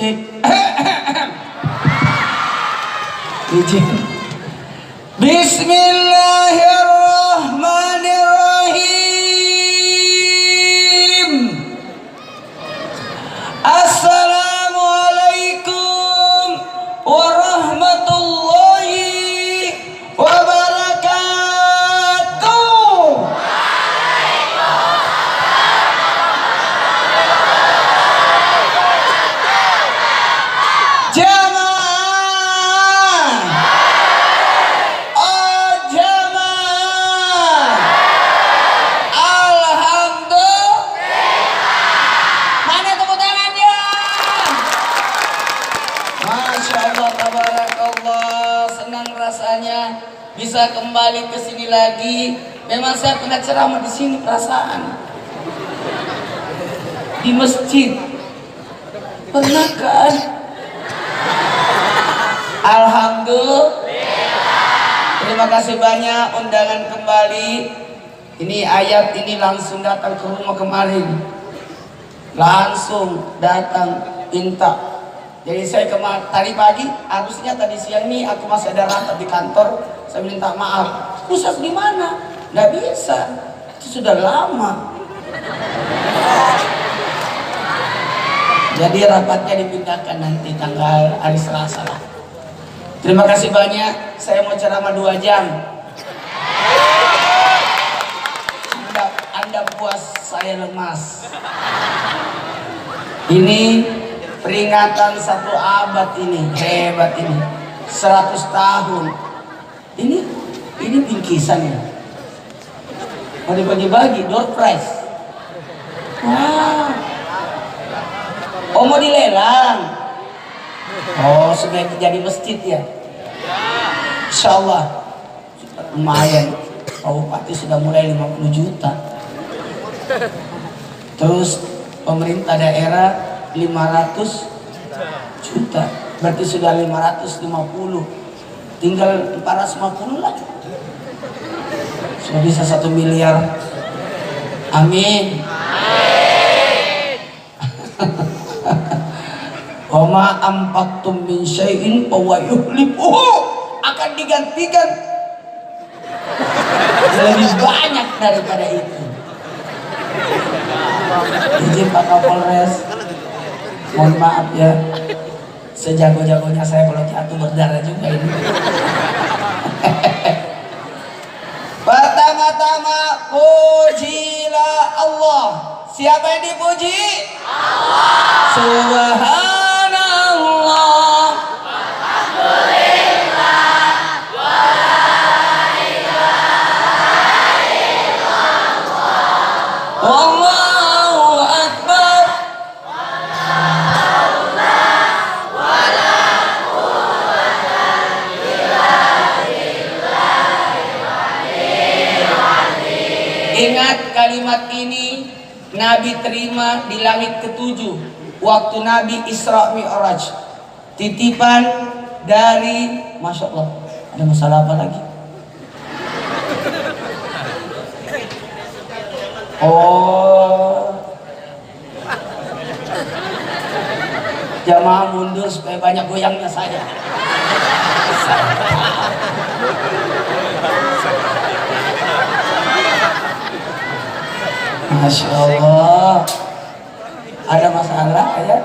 Cik. Izin. Bismillahirrahmanirrahim. Assalamualaikum warahmatullahi wabarakatuh. Bisa kembali ke sini lagi. Memang saya pernah ceramah di sini perasaan. Di masjid. Pernah kan? Alhamdulillah. Terima kasih banyak undangan kembali. Ini ayat ini langsung datang ke rumah kemarin. Langsung datang minta. Jadi saya tadi pagi, harusnya tadi siang ini aku masih ada rapat di kantor. Saya minta maaf. Ustaz di mana? Nggak bisa. Itu sudah lama. Jadi rapatnya dipindahkan nanti tanggal hari Selasa lah. Terima kasih banyak. Saya mau ceramah 2 jam. Anda puas, saya lemas. Ini peringatan 1 abad ini, hebat ini, 100 tahun. Ini bingkisannya. Mau dibagi-bagi, door prize. Wah. Oh mau dilelang. Oh sudah jadi masjid ya. Insyaallah lumayan. Pak Bupati sudah mulai 50 juta. Terus pemerintah daerah 500 juta, berarti sudah 550, tinggal 450 lah, sudah bisa 1 miliar. Amin. Wa ma anfaqtum min syai'in fa huwa yukhlifuhu, akan digantikan lebih banyak daripada itu. Izin Pak Kapolres, mohon maaf ya, sejago-jagonya saya kalau jatuh berdarah juga ini. Pertama-tama pujilah Allah. Siapa yang dipuji? Allah. Subhanallah. Alhamdulillah. Wa la ilaha illallah. Allahu akbar. Ingat kalimat ini Nabi terima di langit ke-7 waktu Nabi Isra Mi'raj. Titipan dari, Masya Allah, ada masalah apa lagi? Oh, jamaah mundur supaya banyak goyangnya saya. Masya Allah, ada masalah ya?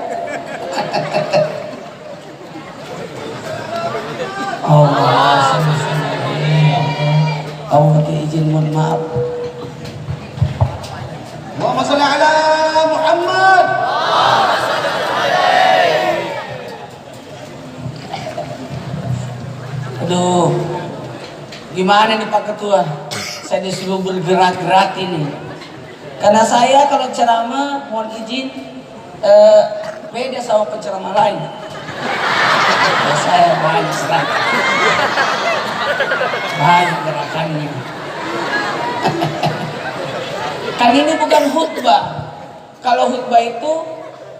Allah, Allah pakai izin, mohon maaf. Allahumma sholli ala Muhammad. Aduh, gimana nih Pak Ketua? Saya disuruh bergerak-gerak ini. Karena saya kalau ceramah, mohon izin, beda sama penceramah lain. Saya banyak gerak, banyak gerakannya. Kan ini bukan khutbah. Kalau khutbah itu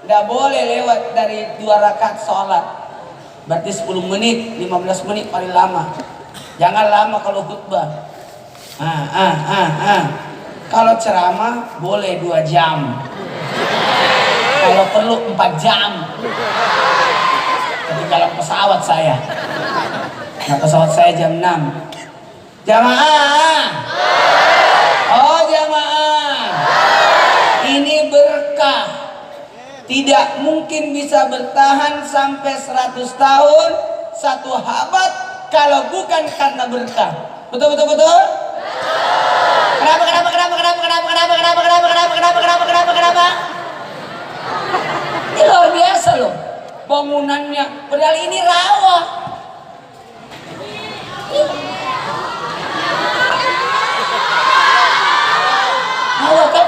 nggak boleh lewat dari 2 rakaat sholat. Berarti 10 menit, 15 menit paling lama. Jangan lama kalau khutbah. Kalau ceramah boleh 2 jam. Kalau perlu 4 jam. Ketinggalan pesawat saya. Nah, pesawat saya jam 6. Jamaah. Oh jamaah. Ini berkah. Tidak mungkin bisa bertahan sampai 100 tahun satu abad kalau bukan karena berkah. Betul betul betul. Kenapa? Ini luar biasa loh bangunannya. Padahal ini rawa. Rawa kan?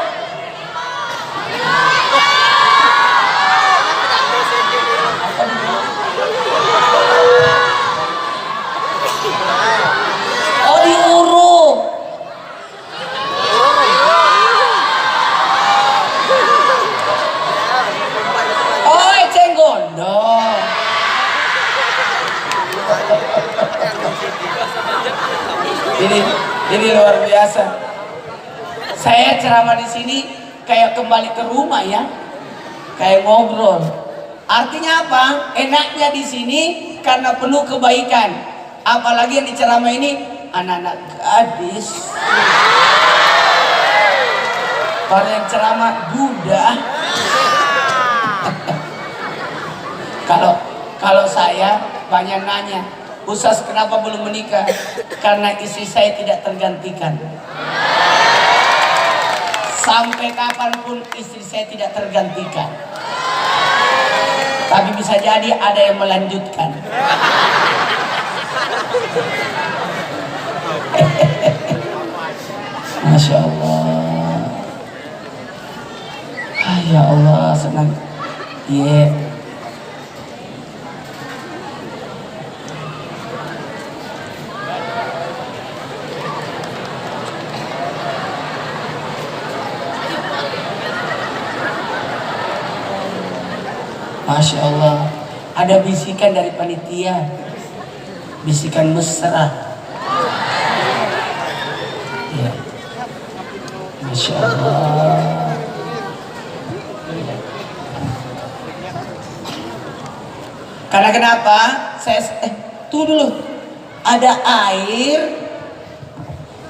Oh diuruk. Oh eceng gondok. Ini luar biasa. Saya ceramah di sini kayak kembali ke rumah ya, kayak ngobrol. Artinya apa? Enaknya di sini karena penuh kebaikan. Apalagi yang diceramah ini anak-anak gadis. Para yang ceramah duda. Kalau saya banyak nanya, Ustaz kenapa belum menikah? Karena istri saya tidak tergantikan. Sampai kapanpun istri saya tidak tergantikan. Tapi bisa jadi ada yang melanjutkan. Masya Allah. Ya Allah senang. Yeah. Masya Allah, ada bisikan dari panitia, bisikan mesra. Ya. Masya Allah. Karena kenapa? Tuh dulu, ada air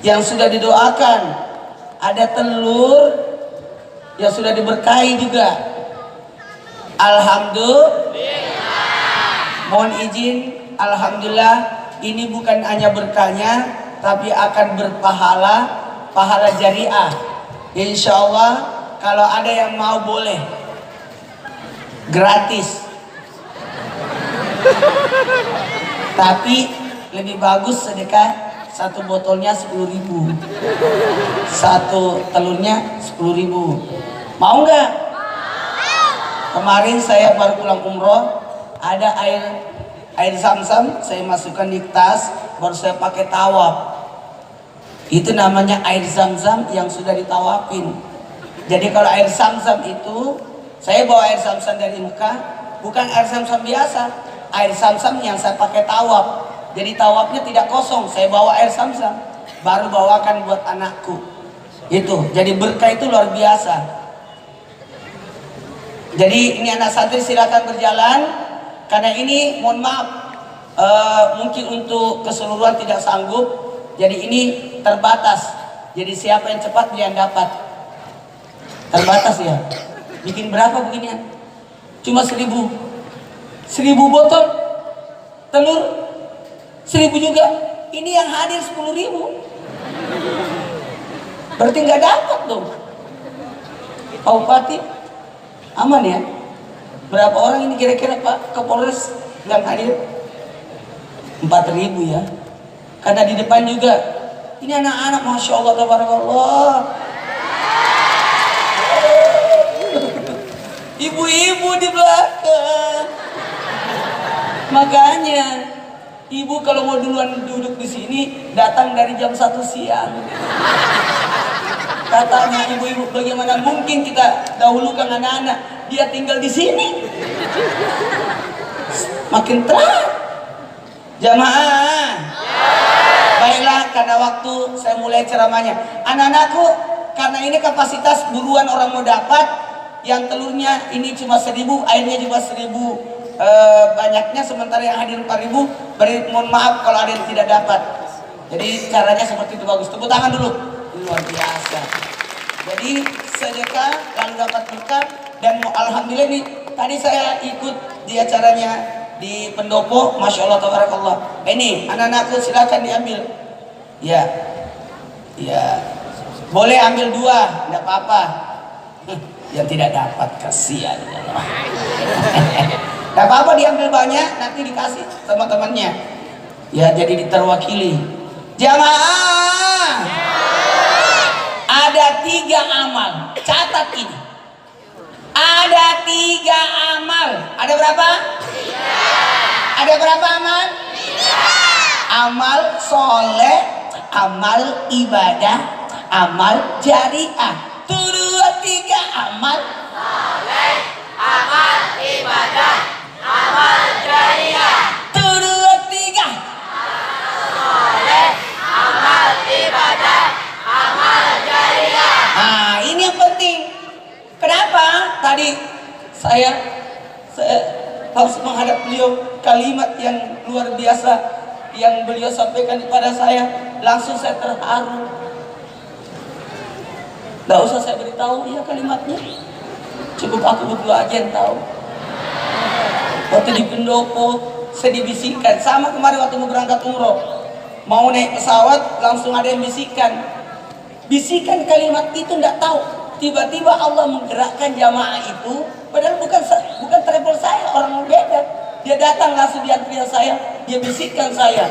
yang sudah didoakan, ada telur yang sudah diberkahi juga. Alhamdulillah. Mohon izin, alhamdulillah ini bukan hanya berkahnya, tapi akan pahala jariah. Insya Allah kalau ada yang mau boleh gratis. Tapi lebih bagus sedekah, satu botolnya 10.000, satu telurnya 10.000. Mau nggak? Kemarin saya baru pulang umroh, ada air zam-zam, saya masukkan di tas, baru saya pakai tawaf. Itu namanya air zam-zam yang sudah ditawafin. Jadi kalau air zam-zam itu, saya bawa air zam-zam dari Mekah, bukan air zam-zam biasa, air zam-zam yang saya pakai tawaf. Jadi tawafnya tidak kosong, saya bawa air zam-zam, baru bawakan buat anakku. Itu, jadi berkah itu luar biasa. Jadi ini anak santri silakan berjalan, karena ini mohon maaf mungkin untuk keseluruhan tidak sanggup, jadi ini terbatas. Jadi siapa yang cepat dia yang dapat. Terbatas ya. Bikin berapa beginian? Cuma 1.000 botol telur 1.000 juga. Ini yang hadir 10.000. Berarti nggak dapat dong. Pak Bupati aman ya? Berapa orang ini kira-kira Pak Kapolres yang hadir? 4.000 ya. Karena di depan juga ini anak-anak, Masya Allah, tabarakallah. Ibu-ibu di belakang. Makanya ibu kalau mau duluan duduk di sini datang dari jam 1 siang. Katanya ibu-ibu, bagaimana mungkin kita dahulukan anak-anak, dia tinggal di sini. Makin terang. Jamaah. Baiklah, karena waktu saya mulai ceramahnya. Anak-anakku, karena ini kapasitas buruan orang mau dapat, yang telurnya ini cuma 1000, airnya juga 1000 banyaknya, sementara yang hadir 4000. Mohon maaf kalau ada yang tidak dapat. Jadi caranya seperti itu, bagus. Tepuk tangan dulu. Luar biasa. Jadi sedekah lalu dapat berkah. Dan alhamdulillah nih, tadi saya ikut di acaranya di pendopo, masya Allah tabarakallah. Ini anak-anakku silakan diambil. Ya, ya, boleh ambil 2, tidak apa-apa. Yang tidak dapat kasihan. Tidak apa-apa diambil banyak, nanti dikasih teman-temannya. Ya, jadi diterwakili. Jamaah, ada 3 amal. Catat ini. Ada 3 amal. Ada berapa? 3. Ada berapa amal? 3. Amal soleh, amal ibadah, amal jariah. 2, 3 amal soleh, amal ibadah, amal jariah. 2, 3 amal soleh, amal ibadah, amal jariah. Nah, ini yang penting. Kenapa? Tadi saya harus menghadap beliau, kalimat yang luar biasa yang beliau sampaikan kepada saya, langsung saya terharu. Tidak usah saya beritahu ya kalimatnya, cukup aku berdua aja yang tahu. Waktu di pendopo saya dibisikkan, sama kemarin waktu mau berangkat umroh, mau naik pesawat langsung ada yang bisikan kalimat itu, tidak tahu. Tiba-tiba Allah menggerakkan jamaah itu, padahal bukan travel saya, orang beda. Dia datang langsung di antrian saya, dia bisikkan saya.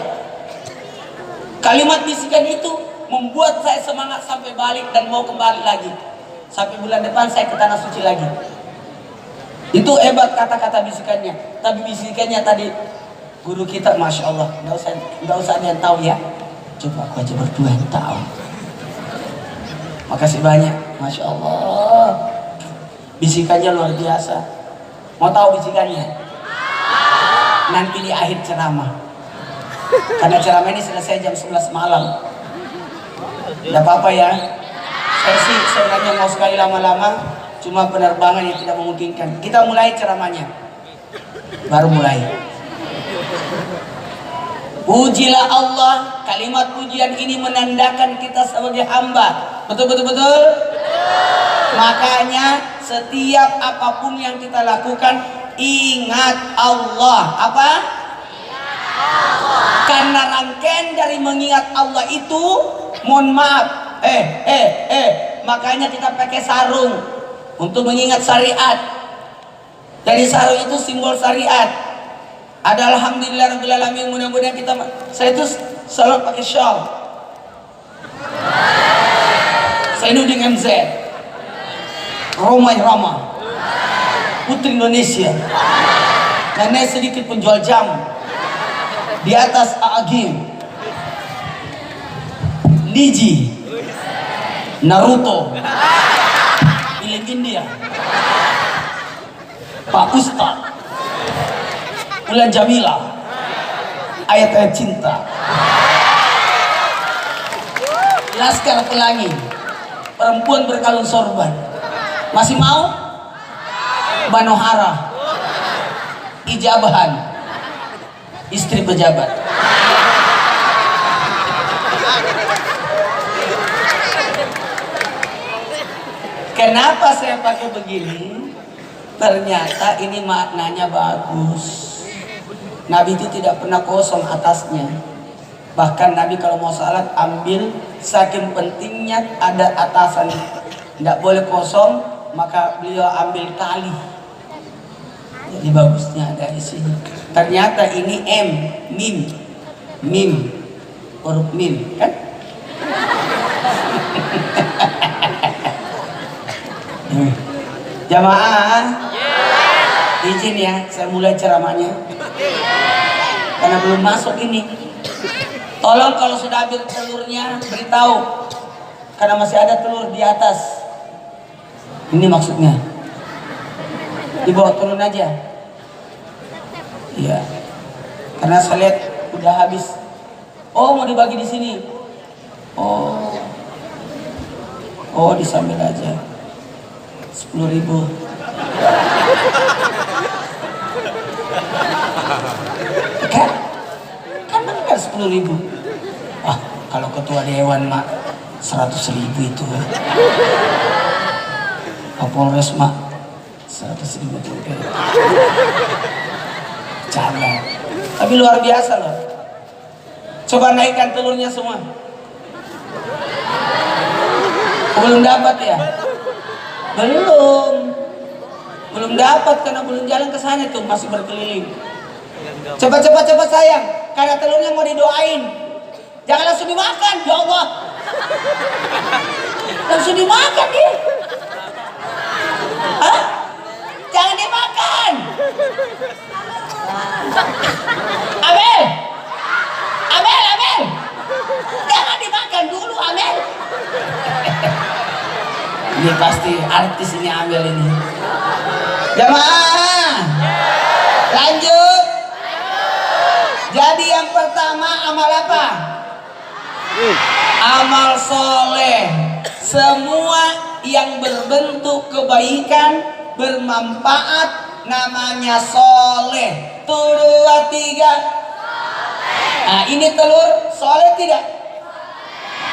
Kalimat bisikan itu membuat saya semangat sampai balik dan mau kembali lagi. Sampai bulan depan saya ke tanah suci lagi. Itu hebat kata-kata bisikannya. Tapi bisikannya tadi guru kita, masya Allah, nggak usah ada yang tahu ya. Coba aku aja berdua yang tahu. Makasih banyak, masya Allah. Bisikannya luar biasa. Mau tahu bisikannya? Nanti di akhir ceramah. Karena ceramah ini selesai jam 11 malam. Tidak apa-apa ya. Saya sih sebenarnya mau sekali lama-lama, cuma penerbangan yang tidak memungkinkan. Kita mulai ceramahnya. Baru mulai. Pujilah Allah. Kalimat pujian ini menandakan kita sebagai hamba. Betul. Makanya setiap apapun yang kita lakukan, ingat Allah. Apa? Karena rangkaian dari mengingat Allah itu, mohon maaf, makanya kita pakai sarung untuk mengingat syariat. Dari sarung itu simbol syariat. Ada alhamdulillah rabbil alamin, mudah-mudahan saya itu selalu pakai shawl. Zainuddin MZ, Roma Putri Indonesia, nenek sedikit penjual jamu. Di atas Agim, Niji, Naruto, film India, Pak Ustadz, Ulan Jamila, ayat-ayat cinta, Laskar Pelangi, perempuan berkalung sorban. Masih mau? Banohara, Ijabahan, istri pejabat. Kenapa saya pakai begini? Ternyata ini maknanya bagus. Nabi itu tidak pernah kosong atasnya. Bahkan Nabi kalau mau salat ambil, saking pentingnya ada atasan, tidak boleh kosong, maka beliau ambil tali. Jadi bagusnya ada di sini. Ternyata ini mim, huruf mim, kan? Jamaah, izin ya, saya mulai ceramahnya. Karena belum masuk ini. Tolong kalau sudah ambil telurnya, beritahu. Karena masih ada telur di atas. Ini maksudnya. Dibawa turun aja. Iya. Karena saya lihat udah habis. Oh, mau dibagi di sini. Oh, disambil aja. 10 10.000. Kan benar 10.000. Ah, kalau ketua dewan mak 100.000 itu. Kapolres mak 100.000 juga. Canda. Tapi luar biasa loh. Coba naikkan telurnya semua. Belum dapat ya? Belum dapat karena belum jalan ke sana tuh, masih berkeliling. Cepat sayang, karena telurnya mau didoain. Jangan langsung dimakan, ya Allah. Langsung dimakan dia. Hah? Jangan dimakan. Amel. Jangan dimakan dulu, Amel. Ini pasti artis ini Amel ini. Jamaah. Lanjut. Jadi yang pertama amal apa? Amal soleh. Semua yang berbentuk kebaikan, bermanfaat, namanya soleh. 1, 2, 3. Nah ini telur soleh tidak?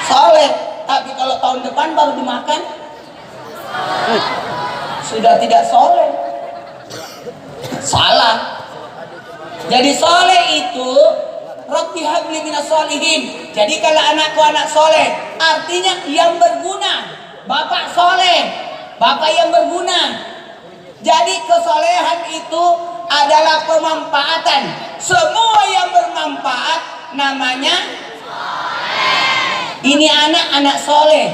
Soleh. Tapi kalau tahun depan baru dimakan, sudah tidak soleh. Salah. Jadi soleh itu Rabbi habli minas solihin. Jadi kalau anakku anak soleh, artinya yang berguna. Bapak soleh, bapak yang berguna. Jadi kesolehan itu adalah pemanfaatan. Semua yang bermanfaat namanya soleh. Ini anak soleh,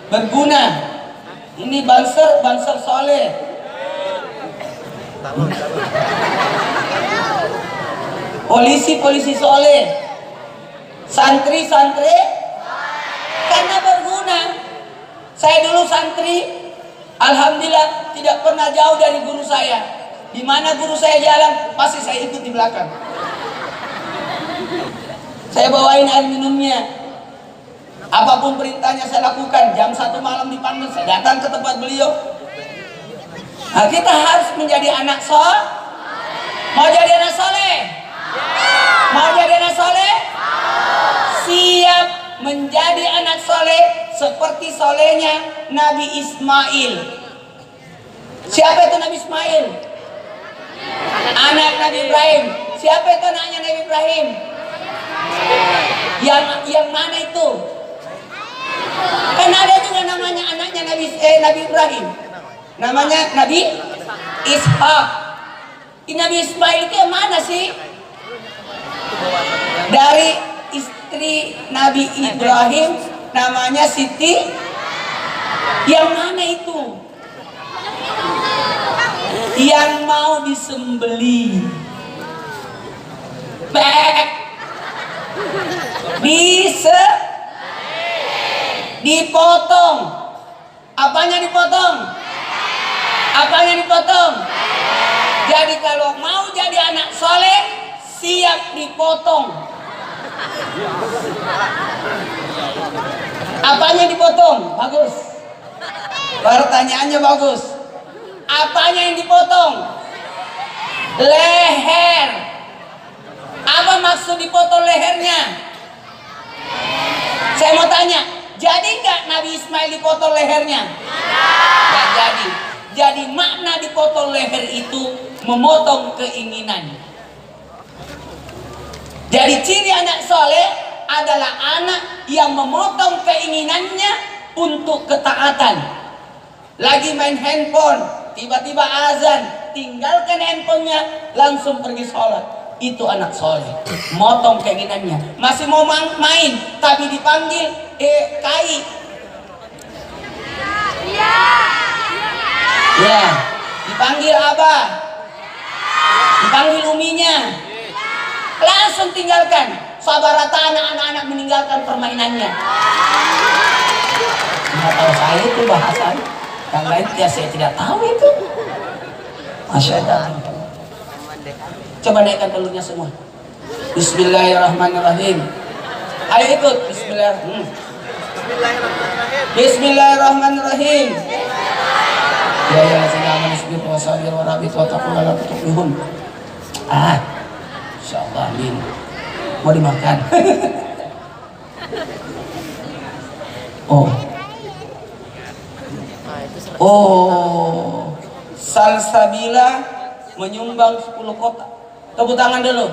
berguna. Ini banser soleh. Polisi soleh, santri karena berguna. Saya dulu santri, alhamdulillah tidak pernah jauh dari guru saya. Di mana guru saya jalan, pasti saya ikut di belakang. Saya bawain air minumnya. Apapun perintahnya saya lakukan. Jam 1 malam dipanggil, saya datang ke tempat beliau. Nah, kita harus menjadi anak soleh. Mau jadi anak soleh? Mau jadi anak soleh? Siap menjadi anak soleh seperti solehnya Nabi Ismail. Siapa itu Nabi Ismail? Anak Nabi Ibrahim. Siapa itu anaknya Nabi Ibrahim? Yang mana itu? Kan ada juga namanya anaknya Nabi Ibrahim. Namanya Nabi Ishak. Nabi Ismail itu yang mana sih? Dari istri Nabi Ibrahim namanya Siti. Yang mana itu? Yang mau disembeli. Dipotong. Apanya dipotong? Jadi kalau mau jadi anak soleh, siap dipotong. Apanya dipotong? Bagus. Pertanyaannya bagus. Apanya yang dipotong? Leher. Apa maksud dipotong lehernya? Saya mau tanya, jadi nggak Nabi Ismail dipotong lehernya? Nggak jadi. Jadi makna dipotong leher itu memotong keinginan. Jadi ciri anak soleh adalah anak yang memotong keinginannya untuk ketaatan. Lagi main handphone, tiba-tiba azan, tinggalkan handphonenya, langsung pergi sholat. Itu anak soleh, motong keinginannya. Masih mau main, tapi dipanggil Kai. Ya, dipanggil Abah, dipanggil Uminya, langsung tinggalkan. Sabar rata anak-anak meninggalkan permainannya. Nggak tahu saya itu bahasan. Yang lain ya saya tidak tahu itu. Masya Allah. Coba naikkan telurnya semua. Bismillahirrahmanirrahim. Ayo ikut. Bismillahirrahmanirrahim. Ya ya ladzina amanu isbiru wa sabiru wa rabitu wa taqullaha la'allakum tuflihun. Insyaallah amin. Mau dimakan. Salsabila menyumbang 10 kotak. Tepuk tangan dulu.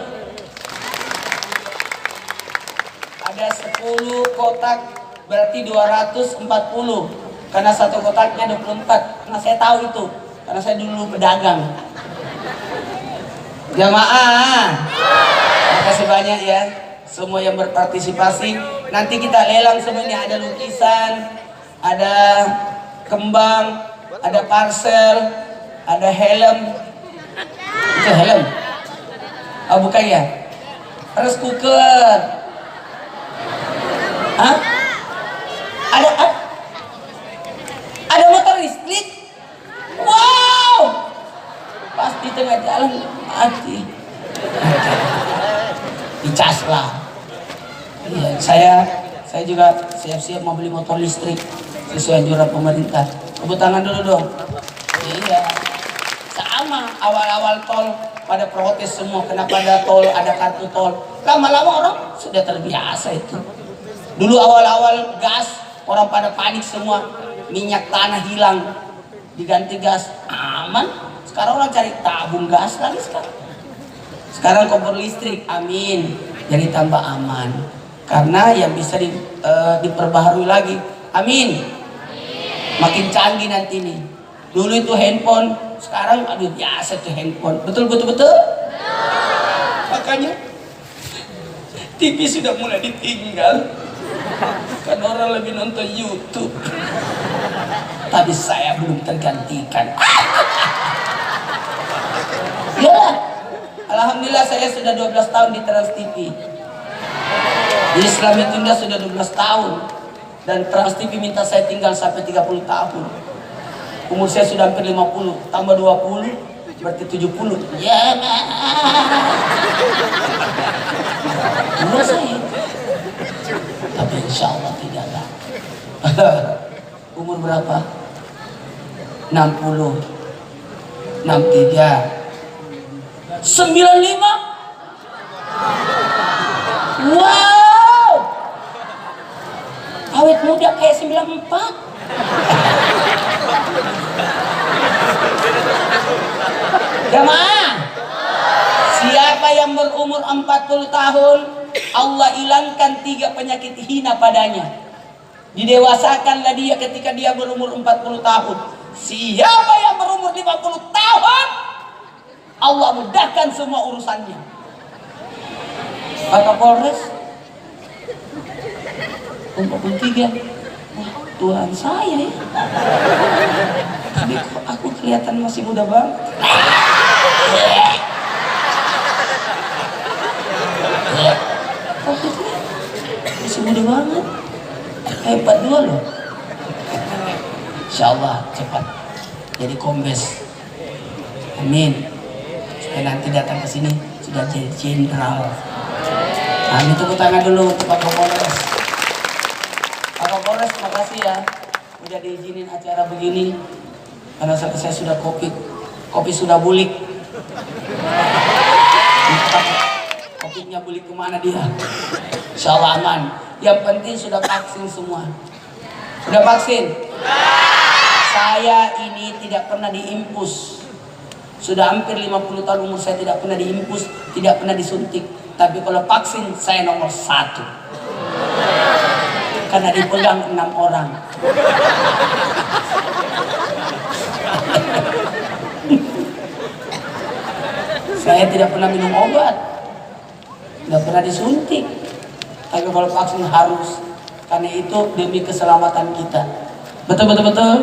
Ada 10 kotak berarti 240. Karena satu kotaknya 24. Karena saya tahu itu. Karena saya dulu pedagang. Jamaah. Terima kasih banyak ya semua yang berpartisipasi. Nanti kita lelang semuanya, ada lukisan, ada kembang, ada parcel, ada helm. Itu helm? Oh bukan ya? Rice cooker. Hah? Ada motor listrik? Wow! Pasti tengah jalan mati. Dicas lah. Iya, saya juga siap-siap mau beli motor listrik sesuai anjuran pemerintah. Tepuk tangan dulu dong. Iya. Sama awal-awal tol pada protes semua, kenapa ada tol, ada kartu tol. Lama-lama orang sudah terbiasa itu. Dulu awal-awal gas orang pada panik semua, minyak tanah hilang, diganti gas, aman. Sekarang orang cari tabung gas lagi sekarang. Sekarang kompor listrik, amin, jadi tambah aman. Karena yang bisa diperbaharui lagi, amin. Makin canggih nanti nih. Dulu itu handphone, sekarang aduh biasa tuh handphone. Betul. Makanya TV sudah mulai ditinggal. Kan orang lebih nonton YouTube. Tapi saya belum tergantikan. Ya, alhamdulillah saya sudah 12 tahun di Trans TV. Di Islam itu sudah 12 tahun. Dan Trans TV minta saya tinggal sampai 30 tahun. Umur saya sudah hampir 50, tambah 20 berarti 70. Ya, umur saya. Tapi insya Allah tidak lah. Umur berapa? 60, 63, 95. Wow, awet muda kayak 94. Jamaah, siapa yang berumur 40 tahun Allah hilangkan 3 penyakit hina padanya. Didewasakanlah dia ketika dia berumur 40 tahun. Siapa yang berumur 50 tahun Allah mudahkan semua urusannya. Pak Kapolres 43. Wah, Tuhan saya ya. Tapi kok aku kelihatan masih muda banget. Masih muda banget. Hebat dua loh. Insyaallah cepat jadi kombes. Amin. Supaya nanti datang ke sini sudah jadi jenderal. Nah, ini tepuk tangan dulu untuk Pak Kapolres. Pak Kapolres, terima kasih ya udah diizinin acara begini. Karena saya sudah kopi sudah bulik. Kopinya bulik kemana dia? Insyaallah aman. Yang penting sudah vaksin semua. Sudah vaksin? Saya ini tidak pernah diimpus. Sudah hampir 50 tahun umur saya tidak pernah diimpus, tidak pernah disuntik. Tapi kalau vaksin saya nomor 1. Karena dipegang 6 orang. Saya tidak pernah minum obat, tidak pernah disuntik. Tapi kalau vaksin harus, karena itu demi keselamatan kita. Betul.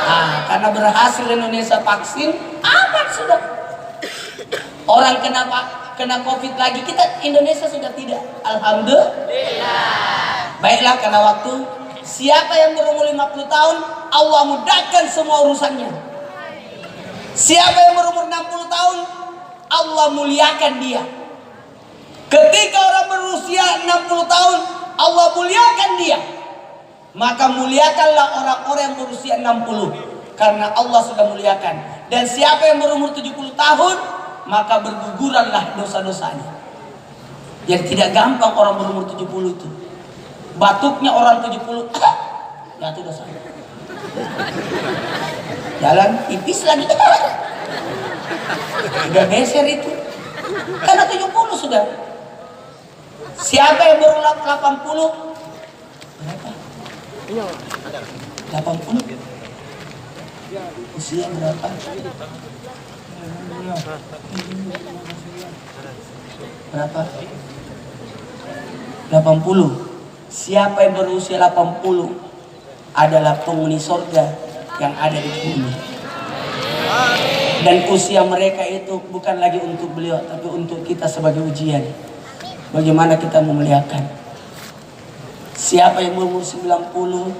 Nah, karena berhasil Indonesia vaksin, aman sudah. Orang kena COVID lagi, kita Indonesia sudah tidak. Alhamdulillah. Baiklah, karena waktu, siapa yang berumur 50 tahun, Allah mudahkan semua urusannya. Siapa yang berumur 60 tahun, Allah muliakan dia. Ketika orang berusia 60 tahun, Allah muliakan dia. Maka muliakanlah orang-orang yang berusia 60. karena Allah sudah muliakan. Dan siapa yang berumur 70 tahun, maka berguguranlah dosa-dosanya. Jadi tidak gampang orang berumur 70 itu. Batuknya orang 70, jatuh dosanya. Jalan pipis lagi, udah geser itu. Karena 70 sudah. Siapa yang berumur 80? Berapa? 80? Usia berapa? Berapa? 80. Siapa yang berusia 80 adalah penghuni surga yang ada di bumi. Dan usia mereka itu bukan lagi untuk beliau, tapi untuk kita sebagai ujian. Bagaimana kita memuliakan. Siapa yang berumur 90?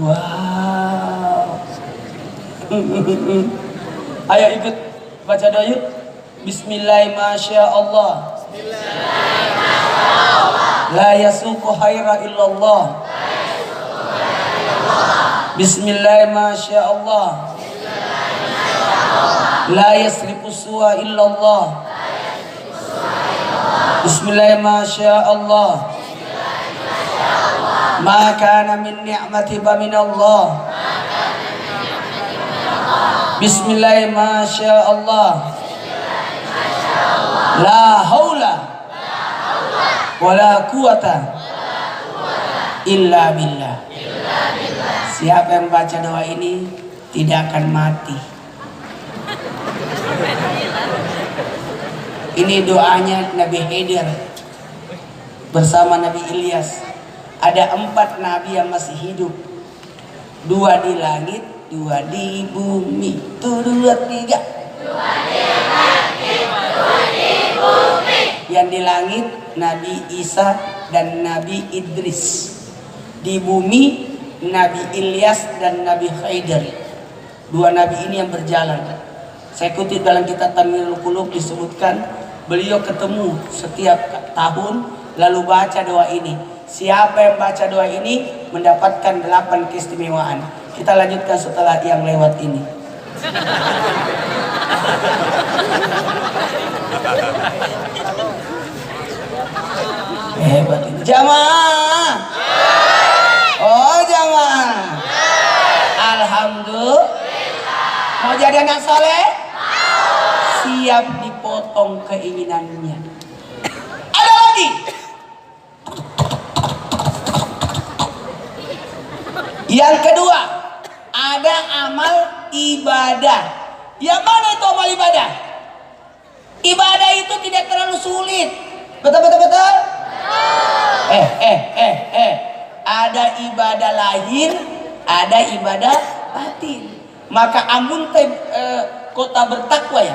Wow. Ayo ikut baca doa yuk. Bismillahirrahmanirrahim. La yasuqu khaira illallah. Bismillahirrahmanirrahim. La yasrifu su'a illallah. Bismillahirrahmanirrahim. Ma kana min ni'mati fa min Allah. Bismillahirrahmanirrahim. La haula wala quwata illa billah. Siapa yang baca doa ini tidak akan mati. Ini doanya Nabi Khidir bersama Nabi Ilyas. Ada 4 nabi yang masih hidup. 2 di langit, 2 di bumi. 1, 2, 3. 2 di langit, 2 di bumi. Yang di langit Nabi Isa dan Nabi Idris. Di bumi Nabi Ilyas dan Nabi Khidir. 2 nabi ini yang berjalan. Saya kutip dalam kitab Tamyiul Qulub disebutkan beliau ketemu setiap tahun lalu baca doa ini. Siapa yang baca doa ini mendapatkan 8 keistimewaan. Kita lanjutkan setelah yang lewat ini. Hebat ini. Jamaah. Oh jamaah. Alhamdulillah. Mau jadi anak soleh? Siap dipotong keinginannya. Ada lagi. Yang kedua, ada amal ibadah. Yang mana itu amal ibadah? Ibadah itu tidak terlalu sulit. Betul. Ada ibadah lahir, ada ibadah batin. Maka amun kota bertakwa ya.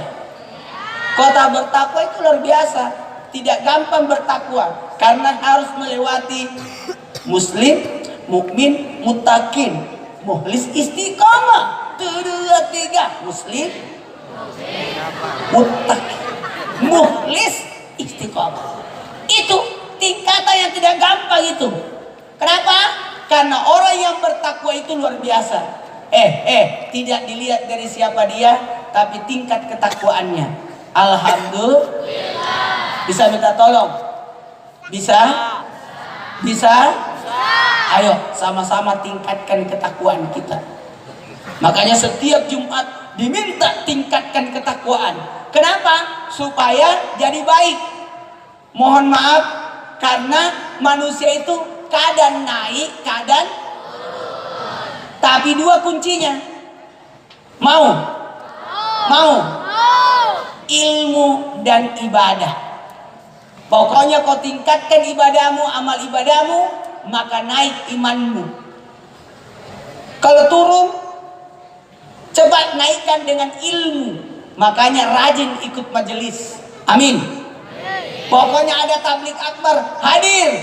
Kota bertakwa itu luar biasa. Tidak gampang bertakwa karena harus melewati muslim, mukmin, muttaqin, mukhlis, istiqamah. 1, 2, 3. Muslim, muttaqin, mukhlis, istiqamah. Itu tingkatan yang tidak gampang itu. Kenapa? Karena orang yang bertakwa itu luar biasa. Tidak dilihat dari siapa dia, tapi tingkat ketakwaannya. Alhamdulillah. Bisa minta tolong? Bisa? Ayo sama-sama tingkatkan ketakwaan kita. Makanya setiap Jumat diminta tingkatkan ketakwaan. Kenapa? Supaya jadi baik. Mohon maaf karena manusia itu kadang naik, kadang tapi 2 kuncinya. Mau? Ilmu dan ibadah. Pokoknya kau tingkatkan ibadahmu, amal ibadahmu, maka naik imanmu. Kalau turun, coba naikkan dengan ilmu. Makanya rajin ikut majelis. Amin. Pokoknya ada tablik akbar, hadir.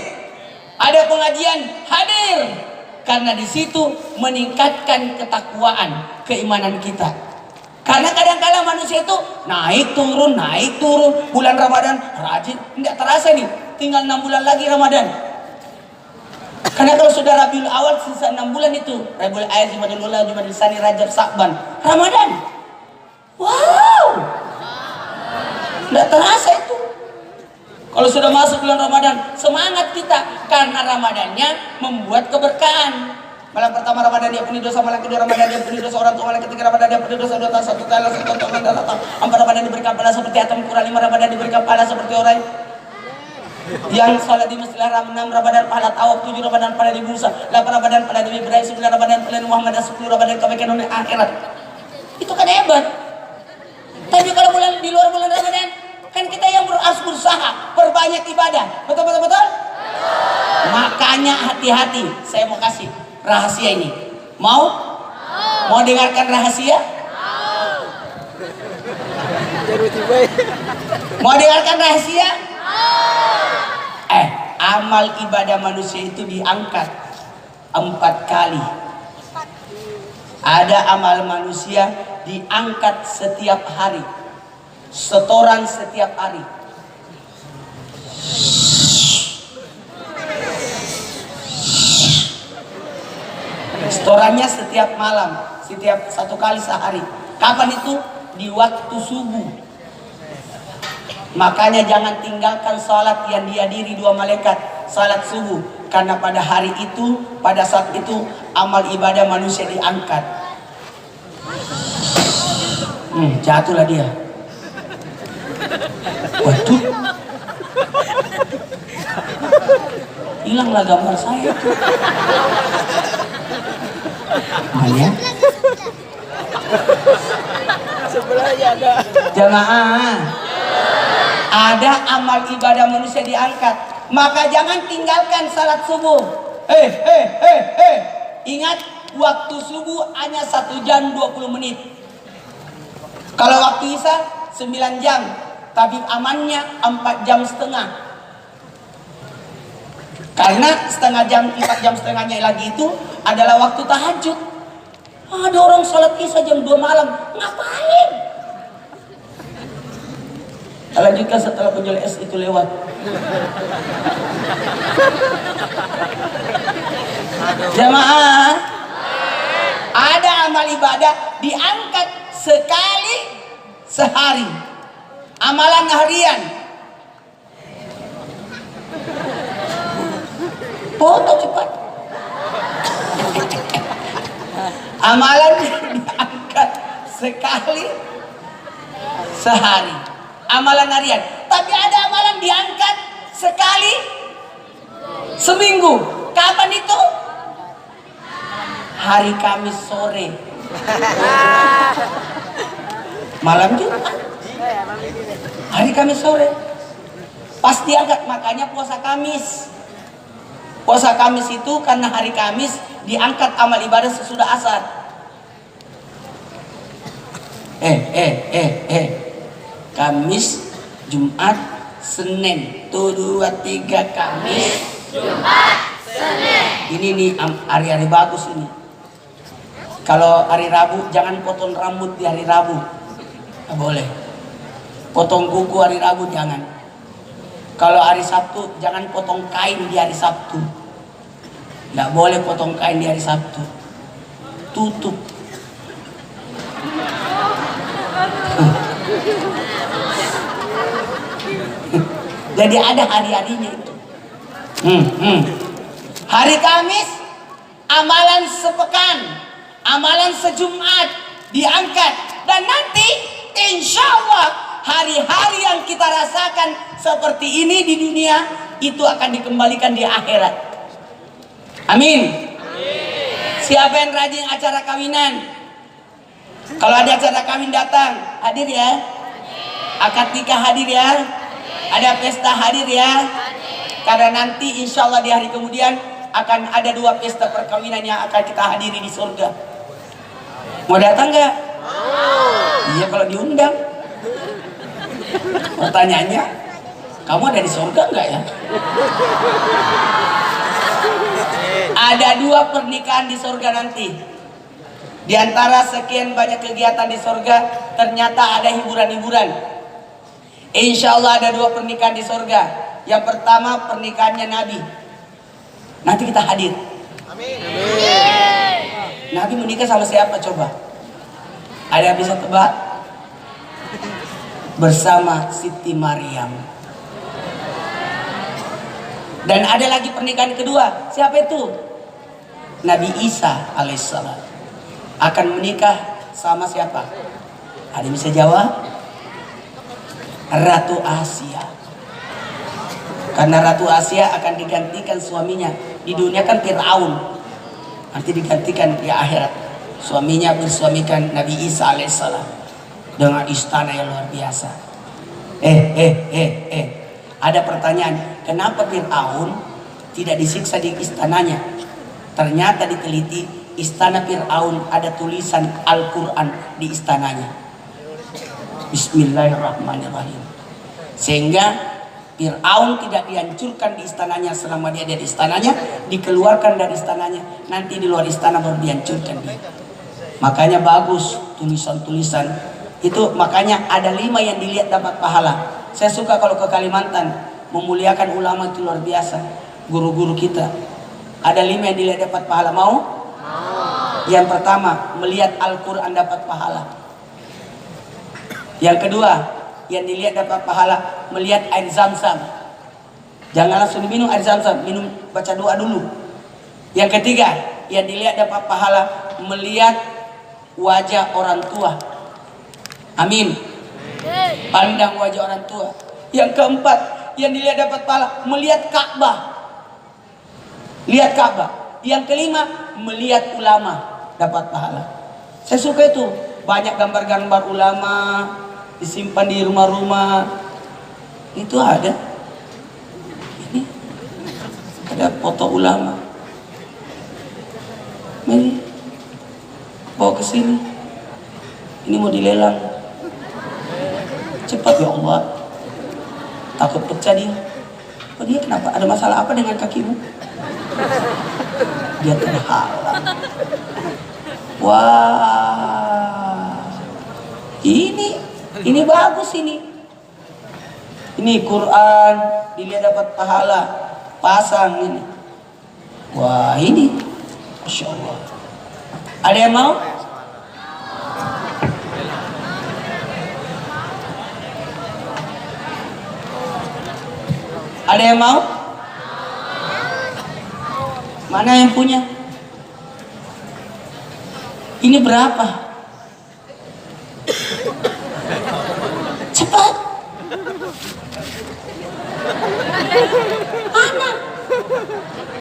Ada pengajian, hadir. Karena di situ meningkatkan ketakwaan, keimanan kita. Karena kadang-kadang manusia itu naik turun. Bulan Ramadan rajin, tidak terasa nih. Tinggal 6 bulan lagi Ramadan. Karena kalau sudah Rabiul Awal sisa 6 bulan itu, Rabiul Awal, Jumadil Ula, Jumadil Tsani, Rajab, Sa'ban, Ramadan. Wow. Tidak terasa itu. Kalau sudah masuk bulan Ramadan, semangat kita karena Ramadannya membuat keberkahan. Malam pertama Ramadan dia penuh dosa, malam kedua Ramadan dia penuh dosa orang tua, malam ketiga Ramadan dia penuh dosa 2 tahun 1 tahun 1 tahun datang. 4 Ramadan diberikan pahala seperti atom kurang, 5 Ramadan diberikan pahala seperti orang yang sholat di Masjidil Haram, 6 Ramadan pahala tawaf, 7 Ramadan pahala di Musa, 8 Ramadan pahala di Ibrahim, 9 Ramadan pahala di Muhammad, dan 10 Ramadan kebaikan dunia akhirat. Itu kan hebat. Tapi kalau di luar bulan Ramadan, kan kita yang harus berusaha perbanyak ibadah. Betul? Makanya hati-hati. Saya mau kasih rahasia ini. Mau dengarkan rahasia? Mau dengarkan rahasia? Amal ibadah manusia itu diangkat 4 kali. Ada amal manusia diangkat setiap hari, setoran setiap hari. Setorannya setiap malam, setiap 1 kali sehari. Kapan itu? Di waktu subuh. Makanya jangan tinggalkan salat yang dihadiri 2 malaikat, salat subuh. Karena pada hari itu, pada saat itu amal ibadah manusia diangkat. Jatuhlah dia. Waduh. Hilanglah gambar saya. Mana? Sebelahnya ada. Jamaah. Ada amal ibadah manusia diangkat. Maka jangan tinggalkan salat subuh. Ingat, waktu subuh hanya 1 jam 20 menit. Kalau waktu Isya 9 jam, tapi amannya 4 jam setengah. Karena setengah jam, 4 jam setengahnya lagi itu adalah waktu tahajud. Ada orang salat Isya jam 2 malam, ngapain? Lanjutkan setelah penjual es itu lewat. Jamaah, ada amal ibadah diangkat sekali sehari. Amalan harian. Foto cepat. Amalan diangkat sekali sehari. Amalan harian. Tapi ada amalan diangkat sekali seminggu. Kapan itu? Hari Kamis sore. Malam Jumat. Hari Kamis sore. Pas diangkat, makanya puasa Kamis. Puasa Kamis itu karena hari Kamis diangkat amal ibadah sesudah asar. Kamis, Jumat, Senin, 1, 2, 3, Kamis, Jumat, Senin. Ini nih hari-hari bagus ini. Kalau hari Rabu jangan potong rambut di hari Rabu, nggak boleh. Potong kuku hari Rabu jangan. Kalau hari Sabtu jangan potong kain di hari Sabtu. Nggak boleh potong kain di hari Sabtu. Tutup. Jadi ada hari-harinya itu. Hari Kamis amalan sepekan, amalan sejumat diangkat, dan nanti insya Allah hari-hari yang kita rasakan seperti ini di dunia itu akan dikembalikan di akhirat. Amin. Siapa yang rajin acara kawinan? Kalau ada acara kawin datang, hadir ya. Akad nikah hadir ya. Ada pesta hadir ya. Karena nanti insya Allah di hari kemudian akan ada 2 pesta perkawinan yang akan kita hadiri di surga. Mau datang nggak? Iya kalau diundang. Pertanyaannya, kamu ada di surga nggak ya? Ada 2 pernikahan di surga nanti. Di antara sekian banyak kegiatan di surga, ternyata ada hiburan-hiburan. Insya Allah ada 2 pernikahan di surga. Yang pertama pernikahannya Nabi. Nanti kita hadir. Amin. Nabi menikah sama siapa coba? Ada yang bisa tebak? Bersama Siti Maryam. Dan ada lagi pernikahan kedua. Siapa itu? Nabi Isa alaihissalam akan menikah sama siapa? Ada yang bisa jawab? Ratu Asia. Karena Ratu Asia akan digantikan suaminya. Di dunia kan Fir'aun, nanti digantikan di akhirat. Suaminya bersuamikan Nabi Isa alaihissalam dengan istana yang luar biasa. Ada pertanyaan, kenapa Fir'aun tidak disiksa di istananya? Ternyata diteliti, istana Fir'aun ada tulisan Al-Quran di istananya. Bismillahirrahmanirrahim. Sehingga Fir'aun tidak dihancurkan di istananya selama dia ada di istananya, dikeluarkan dari istananya, nanti di luar istana baru dihancurkan dia. Makanya bagus tulisan-tulisan itu, makanya ada 5 yang dilihat dapat pahala. Saya suka kalau ke Kalimantan, memuliakan ulama itu luar biasa. Guru-guru kita ada 5 yang dilihat dapat pahala. Mau? Yang pertama, melihat Al-Quran dapat pahala. Yang kedua, yang dilihat dapat pahala, melihat air zam-zam. Jangan langsung diminum air zam-zam, minum, baca doa dulu. Yang ketiga, yang dilihat dapat pahala, melihat wajah orang tua. Amin. Pandang wajah orang tua. Yang keempat, yang dilihat dapat pahala, melihat Ka'bah. Lihat Ka'bah. Yang kelima, melihat ulama dapat pahala. Saya suka itu, banyak gambar-gambar ulama disimpan di rumah-rumah. Itu ada. Ini ada foto ulama. Ini bawa ke sini. Ini mau dilelang. Cepat ya Allah. Takut pecah dia. Oh, dia kenapa? Ada masalah apa dengan kakimu? Dia terhalang. Wah. Ini bagus ini. Ini Quran, dilihat dapat pahala. Pasang ini. Wah, ini Masya Allah. Ada yang mau? Ada yang mau? Mana yang punya? Ini berapa?